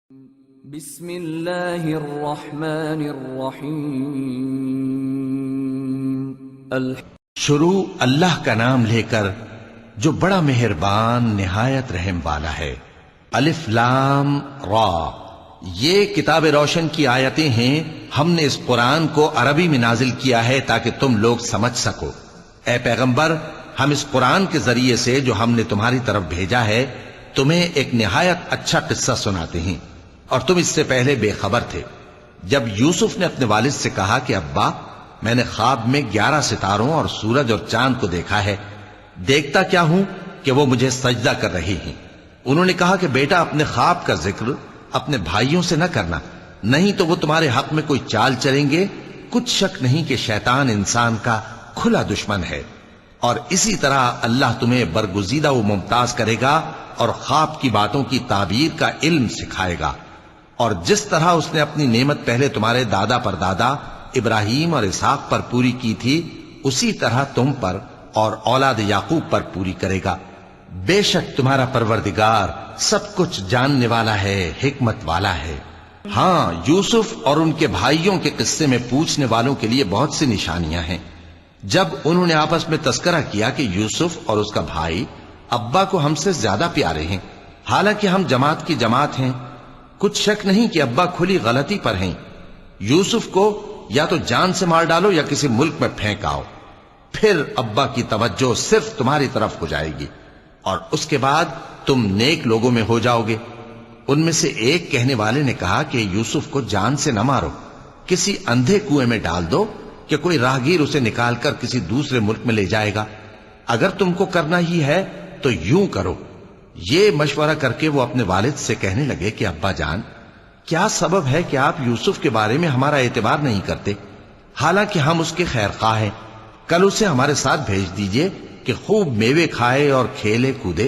بسم اللہ الرحمن الرحیم شروع اللہ کا نام لے کر جو بڑا مہربان نہایت رحم والا ہے۔ الف لام را، یہ کتاب روشن کی آیتیں ہیں۔ ہم نے اس قرآن کو عربی میں نازل کیا ہے تاکہ تم لوگ سمجھ سکو۔ اے پیغمبر، ہم اس قرآن کے ذریعے سے جو ہم نے تمہاری طرف بھیجا ہے تمہیں ایک نہایت اچھا قصہ سناتے ہیں، اور تم اس سے پہلے بے خبر تھے۔ جب یوسف نے اپنے والد سے کہا کہ ابا، میں نے خواب میں 11 ستاروں اور سورج اور چاند کو دیکھا ہے، دیکھتا کیا ہوں کہ وہ مجھے سجدہ کر رہے ہیں۔ انہوں نے کہا کہ بیٹا، اپنے خواب کا ذکر اپنے بھائیوں سے نہ کرنا، نہیں تو وہ تمہارے حق میں کوئی چال چلیں گے۔ کچھ شک نہیں کہ شیطان انسان کا کھلا دشمن ہے، اور اسی طرح اللہ تمہیں برگزیدہ و ممتاز کرے گا اور خواب کی باتوں کی تعبیر کا علم سکھائے گا۔ اور جس طرح اس نے اپنی نعمت پہلے تمہارے دادا پر دادا ابراہیم اور اسحاق پر پوری کی تھی، اسی طرح تم پر اور اولاد یعقوب پر پوری کرے گا۔ بے شک تمہارا پروردگار سب کچھ جاننے والا ہے، حکمت والا ہے۔ ہاں، یوسف اور ان کے بھائیوں کے قصے میں پوچھنے والوں کے لیے بہت سی نشانیاں ہیں۔ جب انہوں نے آپس میں تذکرہ کیا کہ یوسف اور اس کا بھائی ابا کو ہم سے زیادہ پیارے ہیں، حالانکہ ہم جماعت کی جماعت ہیں، کچھ شک نہیں کہ ابا کھلی غلطی پر ہیں۔ یوسف کو یا تو جان سے مار ڈالو یا کسی ملک میں پھینک آؤ، پھر ابا کی توجہ صرف تمہاری طرف ہو جائے گی، اور اس کے بعد تم نیک لوگوں میں ہو جاؤ گے۔ ان میں سے ایک کہنے والے نے کہا کہ یوسف کو جان سے نہ مارو، کسی اندھے کنویں میں ڈال دو کہ کوئی راہگیر اسے نکال کر کسی دوسرے ملک میں لے جائے گا۔ اگر تم کو کرنا ہی ہے تو یوں کرو۔ یہ مشورہ کر کے وہ اپنے والد سے کہنے لگے کہ ابا جان، کیا سبب ہے کہ آپ یوسف کے بارے میں ہمارا اعتبار نہیں کرتے، حالانکہ ہم اس کے خیر خواہ ہیں؟ کل اسے ہمارے ساتھ بھیج دیجئے کہ خوب میوے کھائے اور کھیلے کودے،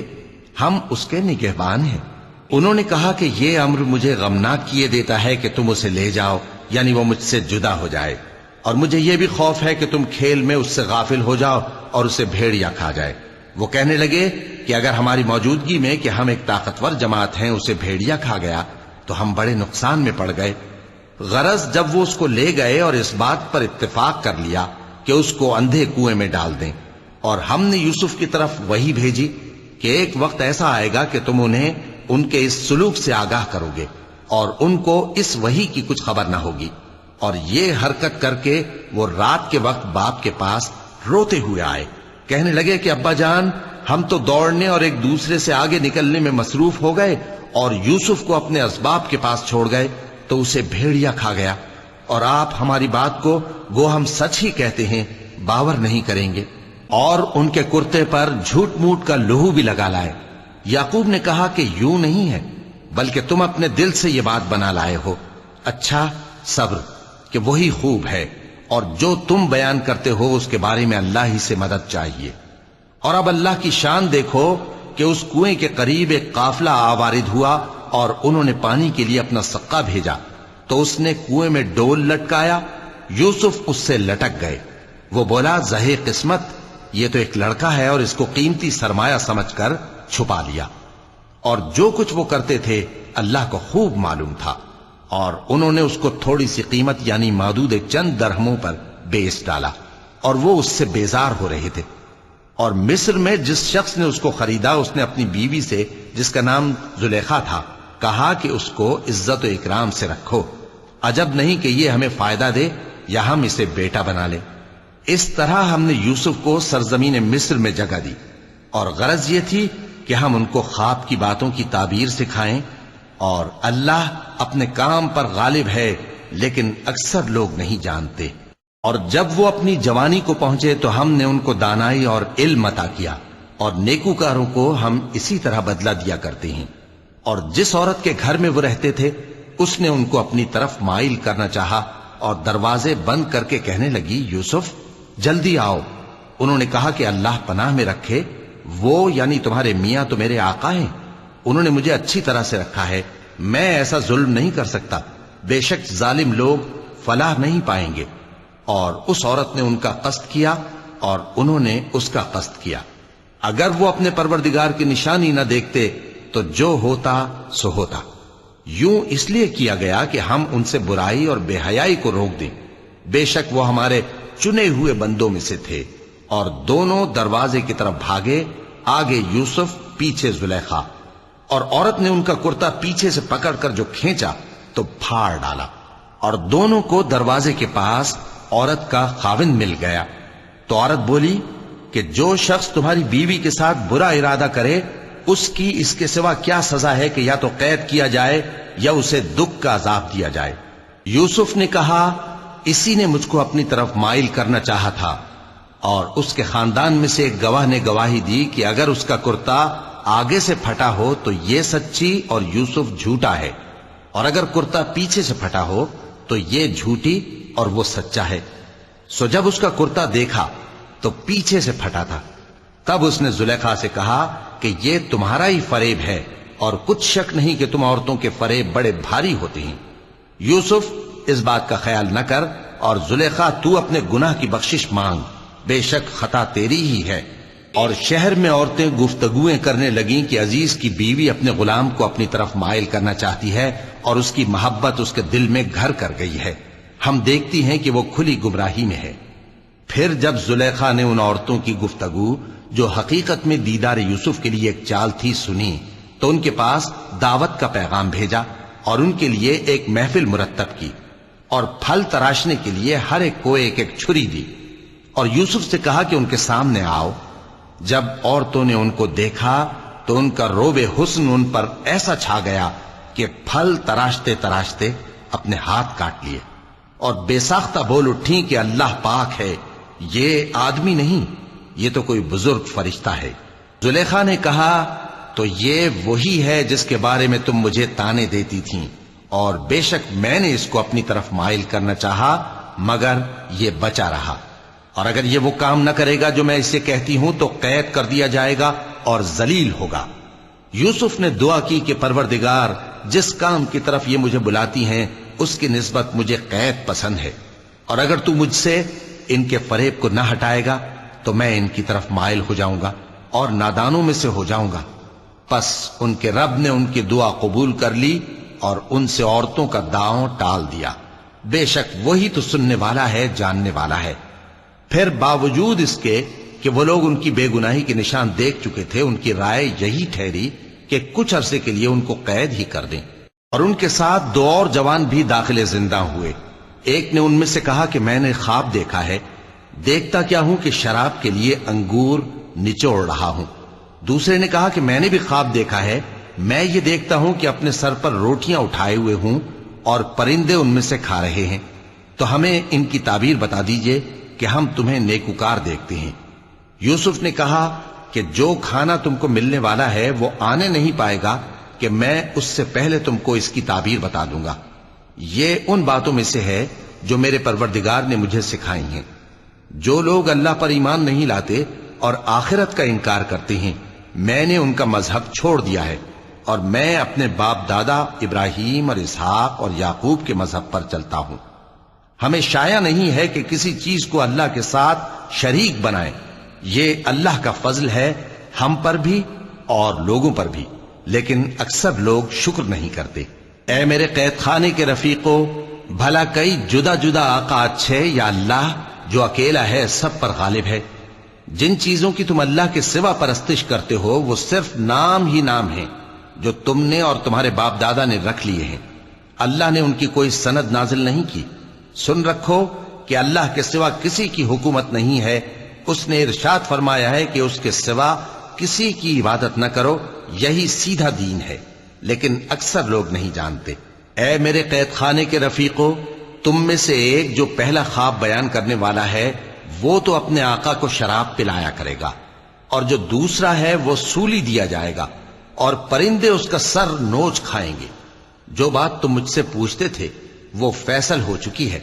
ہم اس کے نگہبان ہیں۔ انہوں نے کہا کہ یہ امر مجھے غمناک کیے دیتا ہے کہ تم اسے لے جاؤ، یعنی وہ مجھ سے جدا ہو جائے، اور مجھے یہ بھی خوف ہے کہ تم کھیل میں اس سے غافل ہو جاؤ اور اسے بھیڑیا کھا جائے۔ وہ کہنے لگے کہ اگر ہماری موجودگی میں کہ ہم ایک طاقتور جماعت ہیں اسے بھیڑیا کھا گیا تو ہم بڑے نقصان میں پڑ گئے۔ غرض جب وہ اس کو لے گئے اور اس بات پر اتفاق کر لیا کہ اس کو اندھے کنویں میں ڈال دیں، اور ہم نے یوسف کی طرف وحی بھیجی کہ ایک وقت ایسا آئے گا کہ تم انہیں ان کے اس سلوک سے آگاہ کرو گے، اور ان کو اس وحی کی کچھ خبر نہ ہوگی۔ اور یہ حرکت کر کے وہ رات کے وقت باپ کے پاس روتے ہوئے آئے، کہنے لگے کہ ابا جان، ہم تو دوڑنے اور ایک دوسرے سے آگے نکلنے میں مصروف ہو گئے اور یوسف کو اپنے اسباب کے پاس چھوڑ گئے تو اسے بھیڑیا کھا گیا، اور آپ ہماری بات کو گو ہم سچ ہی کہتے ہیں باور نہیں کریں گے۔ اور ان کے کرتے پر جھوٹ موٹ کا لہو بھی لگا لائے۔ یعقوب نے کہا کہ یوں نہیں ہے، بلکہ تم اپنے دل سے یہ بات بنا لائے ہو۔ اچھا، صبر کہ وہی خوب ہے، اور جو تم بیان کرتے ہو اس کے بارے میں اللہ ہی سے مدد چاہیے۔ اور اب اللہ کی شان دیکھو کہ اس کنویں کے قریب ایک قافلہ آوارد ہوا، اور انہوں نے پانی کے لیے اپنا سقا بھیجا تو اس نے کنویں میں ڈول لٹکایا، یوسف اس سے لٹک گئے۔ وہ بولا، زہے قسمت، یہ تو ایک لڑکا ہے، اور اس کو قیمتی سرمایہ سمجھ کر چھپا لیا۔ اور جو کچھ وہ کرتے تھے اللہ کو خوب معلوم تھا، اور انہوں نے اس کو تھوڑی سی قیمت یعنی معدود چند درہموں پر بیچ ڈالا، اور وہ اس سے بیزار ہو رہے تھے۔ اور مصر میں جس شخص نے اس کو خریدا، اس نے اپنی بیوی سے جس کا نام زلیخا تھا کہا کہ اس کو عزت و اکرام سے رکھو، عجب نہیں کہ یہ ہمیں فائدہ دے یا ہم اسے بیٹا بنا لیں۔ اس طرح ہم نے یوسف کو سرزمین مصر میں جگہ دی، اور غرض یہ تھی کہ ہم ان کو خواب کی باتوں کی تعبیر سکھائیں۔ اور اللہ اپنے کام پر غالب ہے، لیکن اکثر لوگ نہیں جانتے۔ اور جب وہ اپنی جوانی کو پہنچے تو ہم نے ان کو دانائی اور علم عطا کیا، اور نیکوکاروں کو ہم اسی طرح بدلہ دیا کرتے ہیں۔ اور جس عورت کے گھر میں وہ رہتے تھے اس نے ان کو اپنی طرف مائل کرنا چاہا، اور دروازے بند کر کے کہنے لگی، یوسف جلدی آؤ۔ انہوں نے کہا کہ اللہ پناہ میں رکھے، وہ یعنی تمہارے میاں تو میرے آقا ہیں، انہوں نے مجھے اچھی طرح سے رکھا ہے، میں ایسا ظلم نہیں کر سکتا، بے شک ظالم لوگ فلاح نہیں پائیں گے۔ اور اس عورت نے ان کا قصد کیا اور انہوں نے اس کا قصد کیا۔ اگر وہ اپنے پروردگار کی نشانی نہ دیکھتے تو جو ہوتا سو ہوتا۔ یوں اس لیے کیا گیا کہ ہم ان سے برائی اور بے حیائی کو روک دیں. بے شک وہ ہمارے چنے ہوئے بندوں میں سے تھے. اور دونوں دروازے کی طرف بھاگے، آگے یوسف، پیچھے زلیخا. اور عورت نے ان کا کرتا پیچھے سے پکڑ کر جو کھینچا تو پھاڑ ڈالا، اور دونوں کو دروازے کے پاس عورت کا خاوند مل گیا. تو عورت بولی کہ جو شخص تمہاری بیوی کے ساتھ برا ارادہ کرے اس کی اس کے سوا کیا سزا ہے کہ یا تو قید کیا جائے یا اسے دکھ کا عذاب دیا جائے. یوسف نے کہا اسی نے مجھ کو اپنی طرف مائل کرنا چاہا تھا. اور اس کے خاندان میں سے ایک گواہ نے گواہی دی کہ اگر اس کا کرتا آگے سے پھٹا ہو تو یہ سچی اور یوسف جھوٹا ہے، اور اگر کرتا پیچھے سے پھٹا ہو تو یہ جھوٹی اور وہ سچا ہے. سو جب اس کا کرتا دیکھا تو پیچھے سے پھٹا تھا. تب اس نے زلیخا سے کہا کہ یہ تمہارا ہی فریب ہے، اور کچھ شک نہیں کہ تم عورتوں کے فریب بڑے بھاری ہوتے ہیں. یوسف اس بات کا خیال نہ کر، اور زلیخا تو اپنے گناہ کی بخشش مانگ، بے شک خطا تیری ہی ہے. اور شہر میں عورتیں گفتگویں کرنے لگیں کہ عزیز کی بیوی اپنے غلام کو اپنی طرف مائل کرنا چاہتی ہے اور اس کی محبت اس کے دل میں گھر کر گئی ہے. ہم دیکھتی ہیں کہ وہ کھلی گمراہی میں ہے. پھر جب زلیخا نے ان عورتوں کی گفتگو جو حقیقت میں دیدار یوسف کے لیے ایک چال تھی سنی، تو ان کے پاس دعوت کا پیغام بھیجا اور ان کے لیے ایک محفل مرتب کی، اور پھل تراشنے کے لیے ہر ایک کو ایک ایک چھری دی. اور یوسف سے کہا کہ ان کے سامنے آؤ. جب عورتوں نے ان کو دیکھا تو ان کا روب حسن ان پر ایسا چھا گیا کہ پھل تراشتے تراشتے اپنے ہاتھ کاٹ لیے، اور بے ساختہ بول اٹھیں کہ اللہ پاک ہے، یہ آدمی نہیں، یہ تو کوئی بزرگ فرشتہ ہے. زلیخا نے کہا تو یہ وہی ہے جس کے بارے میں تم مجھے تانے دیتی تھیں، اور بے شک میں نے اس کو اپنی طرف مائل کرنا چاہا مگر یہ بچا رہا. اور اگر یہ وہ کام نہ کرے گا جو میں اسے کہتی ہوں تو قید کر دیا جائے گا اور ذلیل ہوگا. یوسف نے دعا کی کہ پروردگار، جس کام کی طرف یہ مجھے بلاتی ہیں اس کی نسبت مجھے قید پسند ہے، اور اگر تو مجھ سے ان کے فریب کو نہ ہٹائے گا تو میں ان کی طرف مائل ہو جاؤں گا اور نادانوں میں سے ہو جاؤں گا. پس ان کے رب نے ان کی دعا قبول کر لی اور ان سے عورتوں کا داؤں ٹال دیا. بے شک وہی تو سننے والا ہے، جاننے والا ہے. پھر باوجود اس کے کہ وہ لوگ ان کی بے گناہی کے نشان دیکھ چکے تھے، ان کی رائے یہی ٹھہری کہ کچھ عرصے کے لیے ان کو قید ہی کر دیں. اور ان کے ساتھ دو اور جوان بھی داخل زندہ ہوئے. ایک نے ان میں سے کہا کہ میں نے خواب دیکھا ہے، دیکھتا کیا ہوں کہ شراب کے لیے انگور نچوڑ رہا ہوں. دوسرے نے کہا کہ میں نے بھی خواب دیکھا ہے، میں یہ دیکھتا ہوں کہ اپنے سر پر روٹیاں اٹھائے ہوئے ہوں اور پرندے ان میں سے کھا رہے ہیں. تو ہمیں ان کی تعبیر بتا دیجئے کہ ہم تمہیں نیکوکار دیکھتے ہیں. یوسف نے کہا کہ جو کھانا تم کو ملنے والا ہے وہ آنے نہیں پائے گا کہ میں اس سے پہلے تم کو اس کی تعبیر بتا دوں گا. یہ ان باتوں میں سے ہے جو میرے پروردگار نے مجھے سکھائی ہیں. جو لوگ اللہ پر ایمان نہیں لاتے اور آخرت کا انکار کرتے ہیں، میں نے ان کا مذہب چھوڑ دیا ہے، اور میں اپنے باپ دادا ابراہیم اور اسحاق اور یعقوب کے مذہب پر چلتا ہوں. ہمیں شایع نہیں ہے کہ کسی چیز کو اللہ کے ساتھ شریک بنائیں. یہ اللہ کا فضل ہے ہم پر بھی اور لوگوں پر بھی، لیکن اکثر لوگ شکر نہیں کرتے. اے میرے قید خانے کے رفیقو، بھلا کئی جدا جدا آقا اچھے یا اللہ جو اکیلا ہے سب پر غالب ہے؟ جن چیزوں کی تم اللہ کے سوا پرستش کرتے ہو وہ صرف نام ہی نام ہیں جو تم نے اور تمہارے باپ دادا نے رکھ لیے ہیں. اللہ نے ان کی کوئی سند نازل نہیں کی. سن رکھو کہ اللہ کے سوا کسی کی حکومت نہیں ہے. اس نے ارشاد فرمایا ہے کہ اس کے سوا کسی کی عبادت نہ کرو، یہی سیدھا دین ہے، لیکن اکثر لوگ نہیں جانتے. اے میرے قید خانے کے رفیقو، تم میں سے ایک جو پہلا خواب بیان کرنے والا ہے وہ تو اپنے آقا کو شراب پلایا کرے گا، اور جو دوسرا ہے وہ سولی دیا جائے گا اور پرندے اس کا سر نوچ کھائیں گے. جو بات تم مجھ سے پوچھتے تھے وہ فیصل ہو چکی ہے.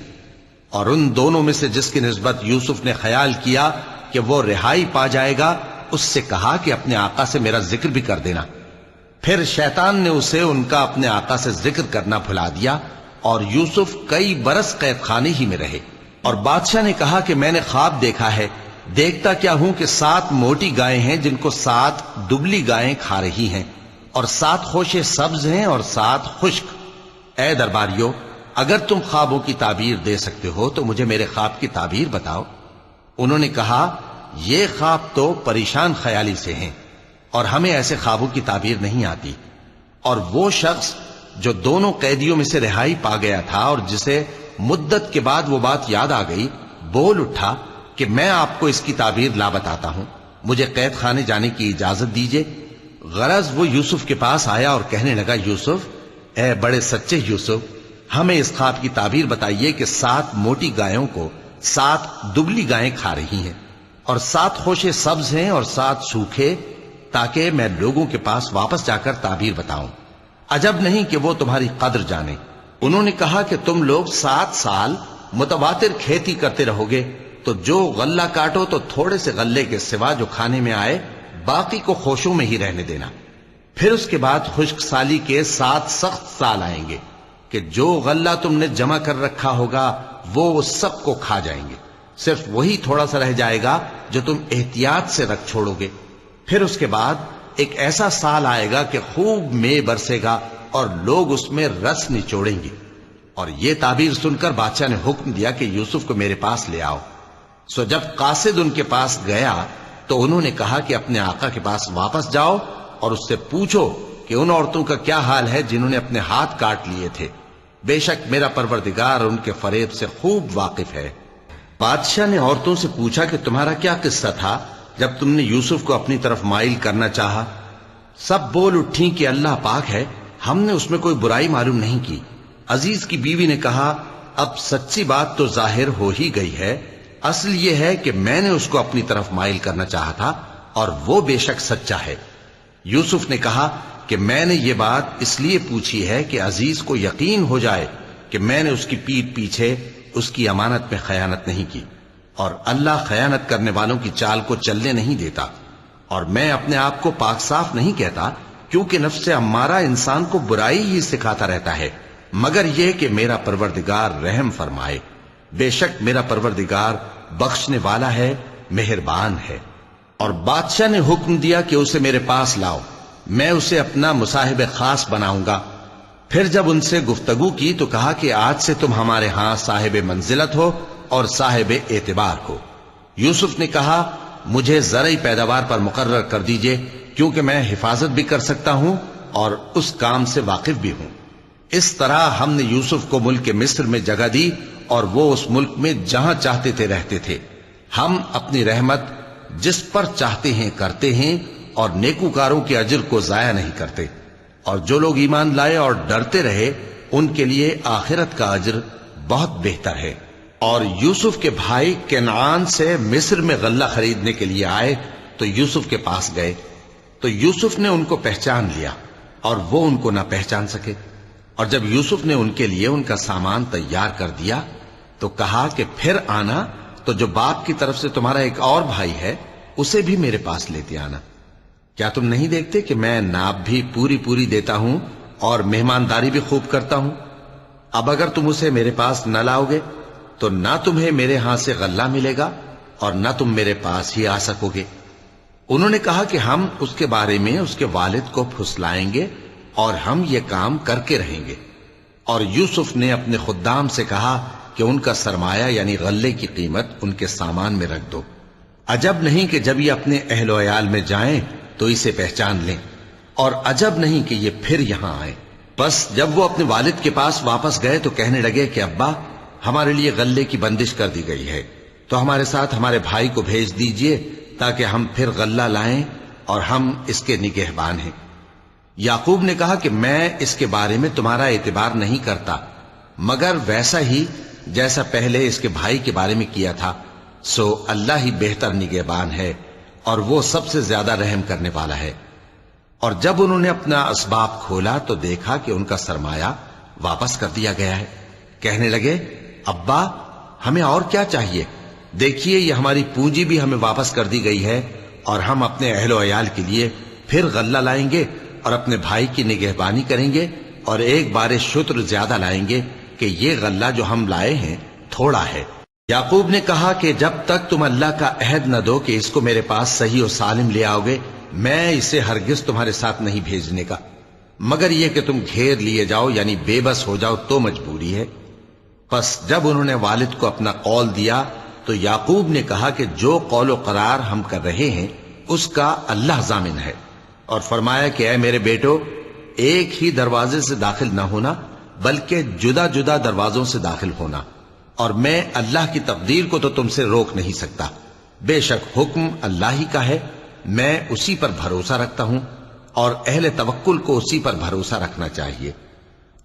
اور ان دونوں میں سے جس کی نسبت یوسف نے خیال کیا کہ وہ رہائی پا جائے گا، اس سے کہا کہ اپنے آقا سے میرا ذکر بھی کر دینا. پھر شیطان نے اسے ان کا اپنے آقا سے ذکر کرنا بھلا دیا، اور یوسف کئی برس قید خانے ہی میں رہے. اور بادشاہ نے کہا کہ میں نے خواب دیکھا ہے، دیکھتا کیا ہوں کہ 7 موٹی گائیں ہیں جن کو 7 دبلی گائیں کھا رہی ہیں، اور 7 خوشے سبز ہیں اور 7 خشک. اے درباریو، اگر تم خوابوں کی تعبیر دے سکتے ہو تو مجھے میرے خواب کی تعبیر بتاؤ۔ انہوں نے کہا، یہ خواب تو پریشان خیالی سے ہیں اور ہمیں ایسے خوابوں کی تعبیر نہیں آتی۔ اور وہ شخص جو دونوں قیدیوں میں سے رہائی پا گیا تھا اور جسے مدت کے بعد وہ بات یاد آ گئی، بول اٹھا کہ میں آپ کو اس کی تعبیر لا بتاتا ہوں، مجھے قید خانے جانے کی اجازت دیجیے۔ غرض وہ یوسف کے پاس آیا اور کہنے لگا، یوسف، اے بڑے سچے یوسف، ہمیں اس خواب کی تعبیر بتائیے کہ 7 موٹی گایوں کو 7 دبلی گائیں کھا رہی ہیں اور 7 خوشے سبز ہیں اور 7 سوکھے، تاکہ میں لوگوں کے پاس واپس جا کر تعبیر بتاؤں۔ عجب نہیں کہ وہ تمہاری قدر جانے۔ انہوں نے کہا کہ تم لوگ 7 سال متواتر کھیتی کرتے رہو گے، تو جو غلہ کاٹو تو تھوڑے سے غلے کے سوا جو کھانے میں آئے باقی کو خوشوں میں ہی رہنے دینا۔ پھر اس کے بعد خشک سالی کے 7 سخت سال آئیں گے کہ جو غلہ تم نے جمع کر رکھا ہوگا وہ سب کو کھا جائیں گے، صرف وہی تھوڑا سا رہ جائے گا جو تم احتیاط سے رکھ چھوڑو گے۔ پھر اس کے بعد ایک ایسا سال آئے گا کہ خوب مے برسے گا اور لوگ اس میں رس نچوڑیں گے۔ اور یہ تعبیر سن کر بادشاہ نے حکم دیا کہ یوسف کو میرے پاس لے آؤ۔ سو جب قاصد ان کے پاس گیا تو انہوں نے کہا کہ اپنے آقا کے پاس واپس جاؤ اور اس سے پوچھو کہ ان عورتوں کا کیا حال ہے جنہوں نے اپنے ہاتھ کاٹ لیے تھے، بے شک میرا پروردگار ان کے فریب سے خوب واقف ہے۔ بادشاہ نے عورتوں سے پوچھا کہ تمہارا کیا قصہ تھا جب تم نے یوسف کو اپنی طرف مائل کرنا چاہا؟ سب بول اٹھیں کہ اللہ پاک ہے، ہم نے اس میں کوئی برائی معلوم نہیں کی۔ عزیز کی بیوی نے کہا، اب سچی بات تو ظاہر ہو ہی گئی ہے، اصل یہ ہے کہ میں نے اس کو اپنی طرف مائل کرنا چاہا تھا اور وہ بے شک سچا ہے۔ یوسف نے کہا کہ میں نے یہ بات اس لیے پوچھی ہے کہ عزیز کو یقین ہو جائے کہ میں نے اس کی پیٹھ پیچھے اس کی امانت میں خیانت نہیں کی، اور اللہ خیانت کرنے والوں کی چال کو چلنے نہیں دیتا۔ اور میں اپنے آپ کو پاک صاف نہیں کہتا، کیونکہ نفس امارہ انسان کو برائی ہی سکھاتا رہتا ہے، مگر یہ کہ میرا پروردگار رحم فرمائے، بے شک میرا پروردگار بخشنے والا ہے، مہربان ہے۔ اور بادشاہ نے حکم دیا کہ اسے میرے پاس لاؤ، میں اسے اپنا مصاحب خاص بناؤں گا۔ پھر جب ان سے گفتگو کی تو کہا کہ آج سے تم ہمارے ہاں صاحب منزلت ہو اور صاحب اعتبار ہو۔ یوسف نے کہا، مجھے زرعی پیداوار پر مقرر کر دیجئے، کیونکہ میں حفاظت بھی کر سکتا ہوں اور اس کام سے واقف بھی ہوں۔ اس طرح ہم نے یوسف کو ملک مصر میں جگہ دی اور وہ اس ملک میں جہاں چاہتے تھے رہتے تھے۔ ہم اپنی رحمت جس پر چاہتے ہیں کرتے ہیں اور نیکوکاروں کے اجر کو ضائع نہیں کرتے، اور جو لوگ ایمان لائے اور ڈرتے رہے ان کے لیے آخرت کا اجر بہت بہتر ہے۔ اور یوسف کے بھائی کنعان سے مصر میں غلہ خریدنے کے لیے آئے تو یوسف کے پاس گئے، تو یوسف نے ان کو پہچان لیا اور وہ ان کو نہ پہچان سکے۔ اور جب یوسف نے ان کے لیے ان کا سامان تیار کر دیا تو کہا کہ پھر آنا تو جو باپ کی طرف سے تمہارا ایک اور بھائی ہے اسے بھی میرے پاس لیتے آنا۔ کیا تم نہیں دیکھتے کہ میں ناب بھی پوری دیتا ہوں اور مہمانداری بھی خوب کرتا ہوں؟ اب اگر تم اسے میرے پاس نہ لاؤ گے تو نہ تمہیں میرے ہاں سے غلہ ملے گا اور نہ تم میرے پاس ہی آ سکو گے۔ انہوں نے کہا کہ ہم اس کے بارے میں اس کے والد کو پھسلائیں گے اور ہم یہ کام کر کے رہیں گے۔ اور یوسف نے اپنے خدام سے کہا کہ ان کا سرمایہ یعنی غلے کی قیمت ان کے سامان میں رکھ دو۔ عجب نہیں کہ جب یہ اپنے اہل و عیال میں جائیں تو اسے پہچان لیں، اور عجب نہیں کہ یہ پھر یہاں آئیں۔ بس جب وہ اپنے والد کے پاس واپس گئے تو کہنے لگے کہ ابا، ہمارے لیے غلے کی بندش کر دی گئی ہے، تو ہمارے ساتھ ہمارے بھائی کو بھیج دیجئے تاکہ ہم پھر غلہ لائیں اور ہم اس کے نگہبان ہیں۔ یعقوب نے کہا کہ میں اس کے بارے میں تمہارا اعتبار نہیں کرتا، مگر ویسا ہی جیسا پہلے اس کے بھائی کے بارے میں کیا تھا، سو اللہ ہی بہتر نگہبان ہے اور وہ سب سے زیادہ رحم کرنے والا ہے۔ اور جب انہوں نے اپنا اسباب کھولا تو دیکھا کہ ان کا سرمایہ واپس کر دیا گیا ہے۔ کہنے لگے، ابا، ہمیں اور کیا چاہیے؟ دیکھیے یہ ہماری پونجی بھی ہمیں واپس کر دی گئی ہے، اور ہم اپنے اہل و عیال کے لیے پھر غلہ لائیں گے اور اپنے بھائی کی نگہبانی کریں گے، اور ایک بار شتر زیادہ لائیں گے کہ یہ غلہ جو ہم لائے ہیں تھوڑا ہے۔ یعقوب نے کہا کہ جب تک تم اللہ کا عہد نہ دو کہ اس کو میرے پاس صحیح و سالم لے آؤ گے، میں اسے ہرگز تمہارے ساتھ نہیں بھیجنے کا۔ مگر یہ کہ تم گھیر لیے جاؤ یعنی بے بس ہو جاؤ تو مجبوری ہے۔ پس جب انہوں نے والد کو اپنا قول دیا تو یعقوب نے کہا کہ جو قول و قرار ہم کر رہے ہیں اس کا اللہ ضامن ہے، اور فرمایا کہ اے میرے بیٹو، ایک ہی دروازے سے داخل نہ ہونا بلکہ جدا جدا دروازوں سے داخل ہونا، اور میں اللہ کی تقدیر کو تو تم سے روک نہیں سکتا، بے شک حکم اللہ ہی کا ہے، میں اسی پر بھروسہ رکھتا ہوں، اور اہل توکل کو اسی پر بھروسہ رکھنا چاہیے۔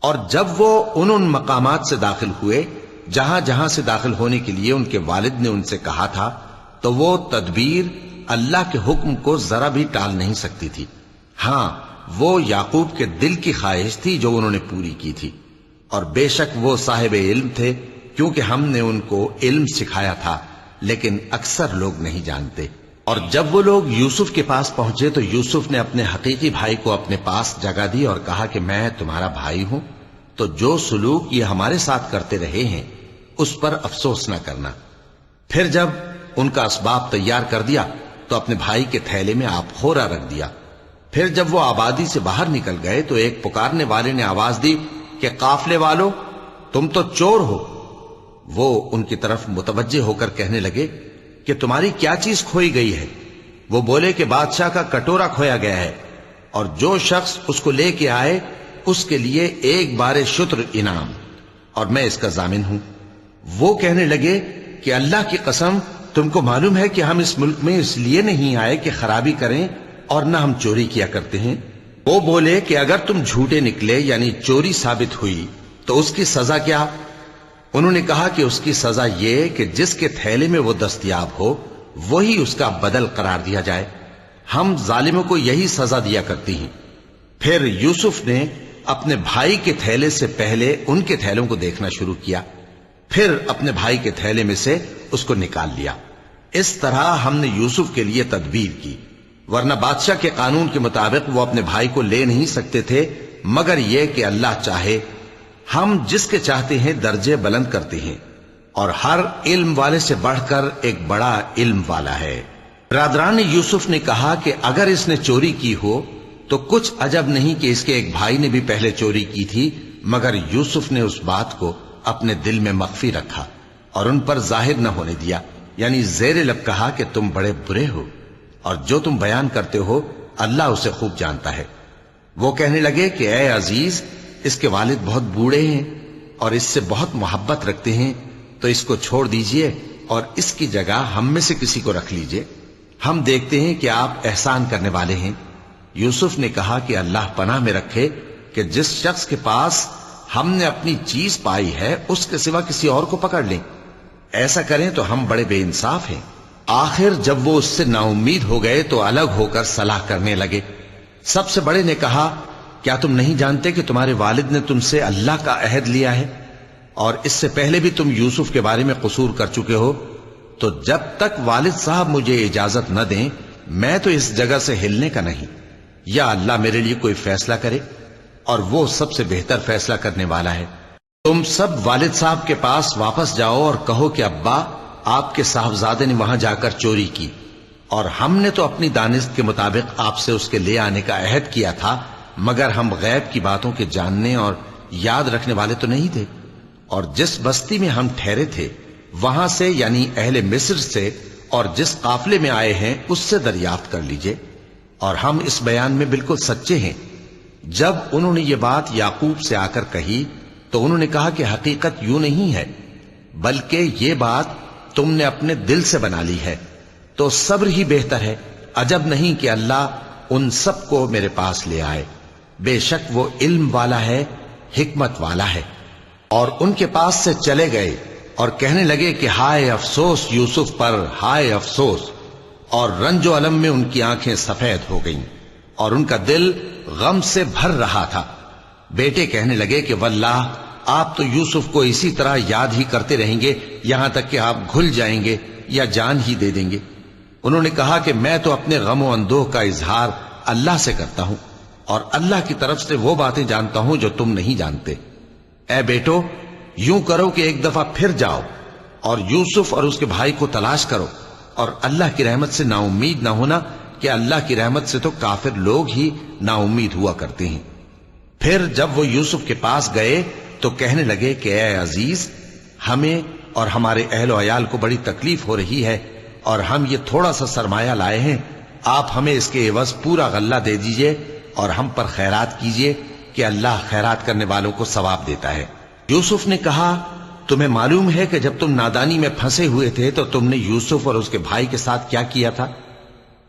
اور جب وہ ان مقامات سے داخل ہوئے جہاں جہاں سے داخل ہونے کے لیے ان کے والد نے ان سے کہا تھا، تو وہ تدبیر اللہ کے حکم کو ذرا بھی ٹال نہیں سکتی تھی۔ ہاں، وہ یعقوب کے دل کی خواہش تھی جو انہوں نے پوری کی تھی، اور بے شک وہ صاحب علم تھے، کیونکہ ہم نے ان کو علم سکھایا تھا، لیکن اکثر لوگ نہیں جانتے۔ اور جب وہ لوگ یوسف کے پاس پہنچے تو یوسف نے اپنے حقیقی بھائی کو اپنے پاس جگہ دی اور کہا کہ میں تمہارا بھائی ہوں، تو جو سلوک یہ ہمارے ساتھ کرتے رہے ہیں اس پر افسوس نہ کرنا۔ پھر جب ان کا اسباب تیار کر دیا تو اپنے بھائی کے تھیلے میں آپ خورا رکھ دیا۔ پھر جب وہ آبادی سے باہر نکل گئے تو ایک پکارنے والے نے آواز دی کہ قافلے والو، تم تو چور ہو۔ وہ ان کی طرف متوجہ ہو کر کہنے لگے کہ تمہاری کیا چیز کھوئی گئی ہے؟ وہ بولے کہ بادشاہ کا کٹورا کھویا گیا ہے، اور جو شخص اس کو لے کے آئے اس کے لیے ایک بار شتر انعام، اور میں اس کا ضامن ہوں۔ وہ کہنے لگے کہ اللہ کی قسم، تم کو معلوم ہے کہ ہم اس ملک میں اس لیے نہیں آئے کہ خرابی کریں اور نہ ہم چوری کیا کرتے ہیں۔ وہ بولے کہ اگر تم جھوٹے نکلے یعنی چوری ثابت ہوئی تو اس کی سزا کیا؟ انہوں نے کہا کہ اس کی سزا یہ کہ جس کے تھیلے میں وہ دستیاب ہو وہی اس کا بدل قرار دیا جائے، ہم ظالموں کو یہی سزا دیا کرتی ہیں۔ پھر یوسف نے اپنے بھائی کے تھیلے سے پہلے ان کے تھیلوں کو دیکھنا شروع کیا، پھر اپنے بھائی کے تھیلے میں سے اس کو نکال لیا۔ اس طرح ہم نے یوسف کے لیے تدبیر کی، ورنہ بادشاہ کے قانون کے مطابق وہ اپنے بھائی کو لے نہیں سکتے تھے، مگر یہ کہ اللہ چاہے۔ ہم جس کے چاہتے ہیں درجے بلند کرتے ہیں، اور ہر علم والے سے بڑھ کر ایک بڑا علم والا ہے۔ برادران یوسف نے کہا کہ اگر اس نے چوری کی ہو تو کچھ عجب نہیں کہ اس کے ایک بھائی نے بھی پہلے چوری کی تھی، مگر یوسف نے اس بات کو اپنے دل میں مخفی رکھا اور ان پر ظاہر نہ ہونے دیا، یعنی زیر لب کہا کہ تم بڑے برے ہو، اور جو تم بیان کرتے ہو اللہ اسے خوب جانتا ہے۔ وہ کہنے لگے کہ اے عزیز، اس کے والد بہت بوڑھے ہیں اور اس سے بہت محبت رکھتے ہیں، تو اس کو چھوڑ دیجئے اور اس کی جگہ ہم میں سے کسی کو رکھ لیجئے، ہم دیکھتے ہیں کہ آپ احسان کرنے والے ہیں۔ یوسف نے کہا کہ اللہ پناہ میں رکھے کہ جس شخص کے پاس ہم نے اپنی چیز پائی ہے اس کے سوا کسی اور کو پکڑ لیں، ایسا کریں تو ہم بڑے بے انصاف ہیں۔ آخر جب وہ اس سے نا امید ہو گئے تو الگ ہو کر صلاح کرنے لگے۔ سب سے بڑے نے کہا، کیا تم نہیں جانتے کہ تمہارے والد نے تم سے اللہ کا عہد لیا ہے، اور اس سے پہلے بھی تم یوسف کے بارے میں قصور کر چکے ہو؟ تو جب تک والد صاحب مجھے اجازت نہ دیں میں تو اس جگہ سے ہلنے کا نہیں، یا اللہ میرے لیے کوئی فیصلہ کرے، اور وہ سب سے بہتر فیصلہ کرنے والا ہے۔ تم سب والد صاحب کے پاس واپس جاؤ اور کہو کہ ابا، آپ کے صاحبزادے نے وہاں جا کر چوری کی، اور ہم نے تو اپنی دانست کے مطابق آپ سے اس کے لے آنے کا عہد کیا تھا، مگر ہم غیب کی باتوں کے جاننے اور یاد رکھنے والے تو نہیں تھے، اور جس بستی میں ہم ٹھہرے تھے وہاں سے یعنی اہل مصر سے اور جس قافلے میں آئے ہیں اس سے دریافت کر لیجئے، اور ہم اس بیان میں بالکل سچے ہیں۔ جب انہوں نے یہ بات یعقوب سے آ کر کہی تو انہوں نے کہا کہ حقیقت یوں نہیں ہے، بلکہ یہ بات تم نے اپنے دل سے بنا لی ہے، تو صبر ہی بہتر ہے۔ عجب نہیں کہ اللہ ان سب کو میرے پاس لے آئے، بے شک وہ علم والا ہے، حکمت والا ہے۔ اور ان کے پاس سے چلے گئے اور کہنے لگے کہ ہائے افسوس یوسف پر، ہائے افسوس، اور رنج و الم میں ان کی آنکھیں سفید ہو گئیں اور ان کا دل غم سے بھر رہا تھا۔ بیٹے کہنے لگے کہ واللہ آپ تو یوسف کو اسی طرح یاد ہی کرتے رہیں گے یہاں تک کہ آپ گھل جائیں گے یا جان ہی دے دیں گے۔ انہوں نے کہا کہ میں تو اپنے غم و اندوہ کا اظہار اللہ سے کرتا ہوں، اور اللہ کی طرف سے وہ باتیں جانتا ہوں جو تم نہیں جانتے۔ اے بیٹو، یوں کرو کہ ایک دفعہ پھر جاؤ اور یوسف اور اس کے بھائی کو تلاش کرو، اور اللہ کی رحمت سے نا امید نہ ہونا کہ اللہ کی رحمت سے تو کافر لوگ ہی نا امید ہوا کرتے ہیں۔ پھر جب وہ یوسف کے پاس گئے تو کہنے لگے کہ اے عزیز، ہمیں اور ہمارے اہل و عیال کو بڑی تکلیف ہو رہی ہے اور ہم یہ تھوڑا سا سرمایہ لائے ہیں، آپ ہمیں اس کے عوض پورا غلہ دے دیجئے اور ہم پر خیرات کیجئے کہ اللہ خیرات کرنے والوں کو ثواب دیتا ہے۔ یوسف نے کہا، تمہیں معلوم ہے کہ جب تم نادانی میں پھنسے ہوئے تھے تو تم نے یوسف اور اس کے بھائی کے ساتھ کیا کیا تھا؟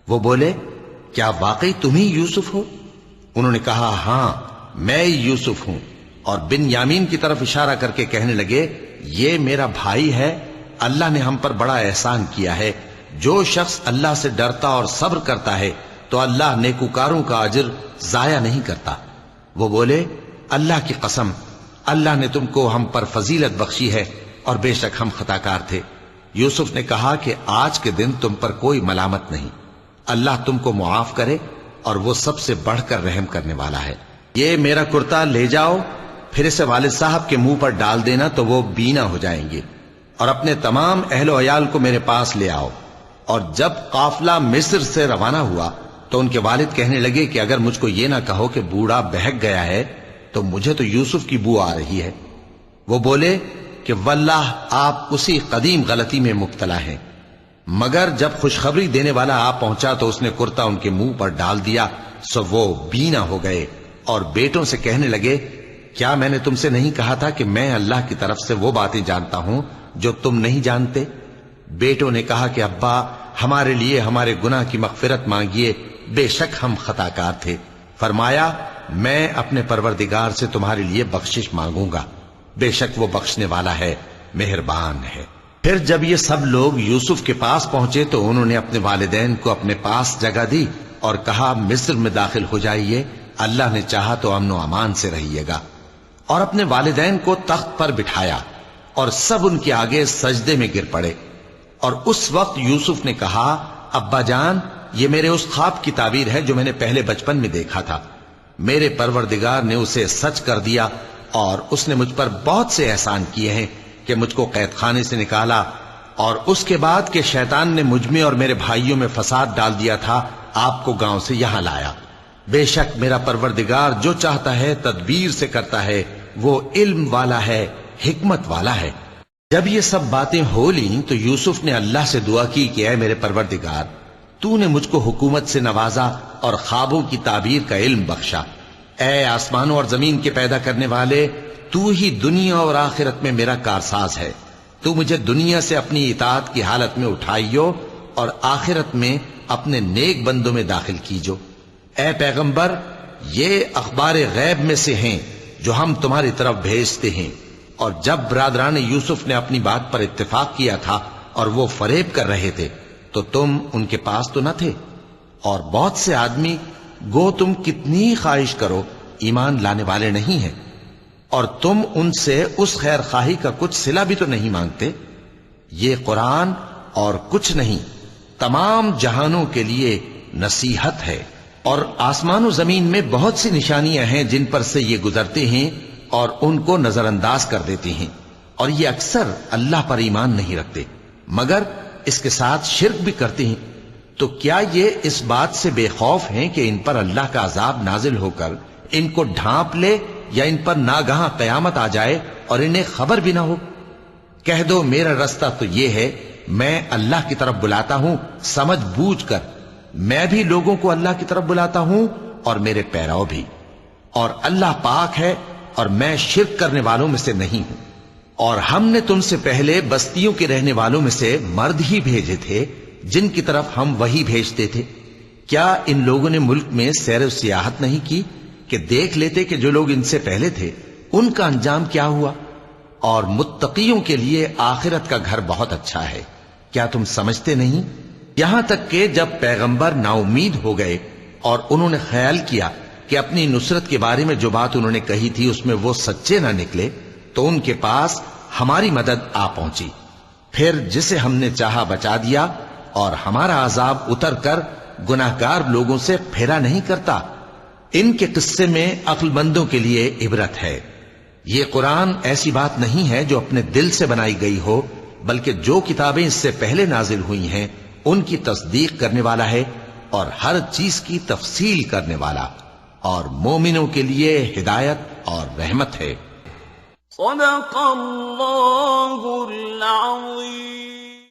وہ بولے، کیا واقعی تم ہی یوسف ہو؟ انہوں نے کہا، ہاں میں یوسف ہوں، اور بن یامین کی طرف اشارہ کر کے کہنے لگے، یہ میرا بھائی ہے، اللہ نے ہم پر بڑا احسان کیا ہے۔ جو شخص اللہ سے ڈرتا اور صبر کرتا ہے تو اللہ نیکوکاروں کا اجر ضائع نہیں کرتا۔ وہ بولے، اللہ کی قسم، اللہ نے تم کو ہم پر فضیلت بخشی ہے اور بے شک ہم خطاکار تھے۔ یوسف نے کہا کہ آج کے دن تم پر کوئی ملامت نہیں، اللہ تم کو معاف کرے اور وہ سب سے بڑھ کر رحم کرنے والا ہے۔ یہ میرا کرتا لے جاؤ، پھر اسے والد صاحب کے منہ پر ڈال دینا تو وہ بینا ہو جائیں گے، اور اپنے تمام اہل و عیال کو میرے پاس لے آؤ۔ اور جب قافلہ مصر سے روانہ ہوا تو ان کے والد کہنے لگے کہ اگر مجھ کو یہ نہ کہو کہ بوڑھا بہک گیا ہے تو مجھے تو یوسف کی بو آ رہی ہے۔ وہ بولے کہ واللہ آپ اسی قدیم غلطی میں مبتلا ہیں۔ مگر جب خوشخبری دینے والا آپ پہنچا تو اس نے کرتا ان کے منہ پر ڈال دیا، سو وہ بینا ہو گئے اور بیٹوں سے کہنے لگے، کیا میں نے تم سے نہیں کہا تھا کہ میں اللہ کی طرف سے وہ باتیں جانتا ہوں جو تم نہیں جانتے؟ بیٹوں نے کہا کہ ابا، ہمارے لیے ہمارے گناہ کی مغفرت مانگیے، بے شک ہم خطاکار تھے۔ فرمایا، میں اپنے پروردگار سے تمہارے لیے بخشش مانگوں گا، بے شک وہ بخشنے والا ہے، مہربان ہے۔ پھر جب یہ سب لوگ یوسف کے پاس پہنچے تو انہوں نے اپنے والدین کو اپنے پاس جگہ دی اور کہا، مصر میں داخل ہو جائیے، اللہ نے چاہا تو امن و امان سے رہیے گا۔ اور اپنے والدین کو تخت پر بٹھایا اور سب ان کے آگے سجدے میں گر پڑے۔ اور اس وقت یوسف نے کہا، ابا جان، یہ میرے اس خواب کی تعبیر ہے جو میں نے پہلے بچپن میں دیکھا تھا۔ میرے پروردگار نے اسے سچ کر دیا اور اس نے مجھ پر بہت سے احسان کیے ہیں کہ مجھ کو قید خانے سے نکالا، اور اس کے بعد کہ شیطان نے مجھ میں اور میرے بھائیوں میں فساد ڈال دیا تھا، آپ کو گاؤں سے یہاں لایا۔ بے شک میرا پروردگار جو چاہتا ہے تدبیر سے کرتا ہے، وہ علم والا ہے، حکمت والا ہے۔ جب یہ سب باتیں ہو لیں تو یوسف نے اللہ سے دعا کی کہ اے میرے پروردگار، تو نے مجھ کو حکومت سے نوازا اور خوابوں کی تعبیر کا علم بخشا۔ اے آسمانوں اور زمین کے پیدا کرنے والے، تو ہی دنیا اور آخرت میں میرا کارساز ہے۔ تو مجھے دنیا سے اپنی اطاعت کی حالت میں اٹھائیو اور آخرت میں اپنے نیک بندوں میں داخل کیجو۔ اے پیغمبر، یہ اخبار غیب میں سے ہیں جو ہم تمہاری طرف بھیجتے ہیں۔ اور جب برادران یوسف نے اپنی بات پر اتفاق کیا تھا اور وہ فریب کر رہے تھے تو تم ان کے پاس تو نہ تھے، اور بہت سے آدمی گو تم کتنی خواہش کرو ایمان لانے والے نہیں ہیں، اور تم ان سے اس خیر خواہی کا کچھ صلہ بھی تو نہیں مانگتے۔ یہ قرآن اور کچھ نہیں، تمام جہانوں کے لیے نصیحت ہے، اور آسمان و زمین میں بہت سی نشانیاں ہیں جن پر سے یہ گزرتے ہیں اور ان کو نظر انداز کر دیتے ہیں، اور یہ اکثر اللہ پر ایمان نہیں رکھتے مگر اس کے ساتھ شرک بھی کرتے ہیں۔ تو کیا یہ اس بات سے بے خوف ہیں کہ ان پر اللہ کا عذاب نازل ہو کر ان کو ڈھانپ لے، یا ان پر ناگہاں قیامت آ جائے اور انہیں خبر بھی نہ ہو؟ کہہ دو، میرا رستہ تو یہ ہے، میں اللہ کی طرف بلاتا ہوں سمجھ بوجھ کر، میں بھی لوگوں کو اللہ کی طرف بلاتا ہوں اور میرے پیرو بھی، اور اللہ پاک ہے اور میں شرک کرنے والوں میں سے نہیں ہوں۔ اور ہم نے تم سے پہلے بستیوں کے رہنے والوں میں سے مرد ہی بھیجے تھے جن کی طرف ہم وہی بھیجتے تھے۔ کیا ان لوگوں نے ملک میں سیر و سیاحت نہیں کی کہ دیکھ لیتے کہ جو لوگ ان سے پہلے تھے ان کا انجام کیا ہوا؟ اور متقیوں کے لیے آخرت کا گھر بہت اچھا ہے، کیا تم سمجھتے نہیں؟ یہاں تک کہ جب پیغمبر نا امید ہو گئے اور انہوں نے خیال کیا کہ اپنی نصرت کے بارے میں جو بات انہوں نے کہی تھی اس میں وہ سچے نہ نکلے، تو ان کے پاس ہماری مدد آ پہنچی۔ پھر جسے ہم نے چاہا بچا دیا، اور ہمارا عذاب اتر کر گناہگار لوگوں سے پھیرا نہیں کرتا۔ ان کے قصے میں عقل مندوں کے لیے عبرت ہے۔ یہ قرآن ایسی بات نہیں ہے جو اپنے دل سے بنائی گئی ہو، بلکہ جو کتابیں اس سے پہلے نازل ہوئی ہیں ان کی تصدیق کرنے والا ہے اور ہر چیز کی تفصیل کرنے والا۔ اور مومنوں کے لیے ہدایت اور رحمت ہے۔ صدق اللہ العظیم۔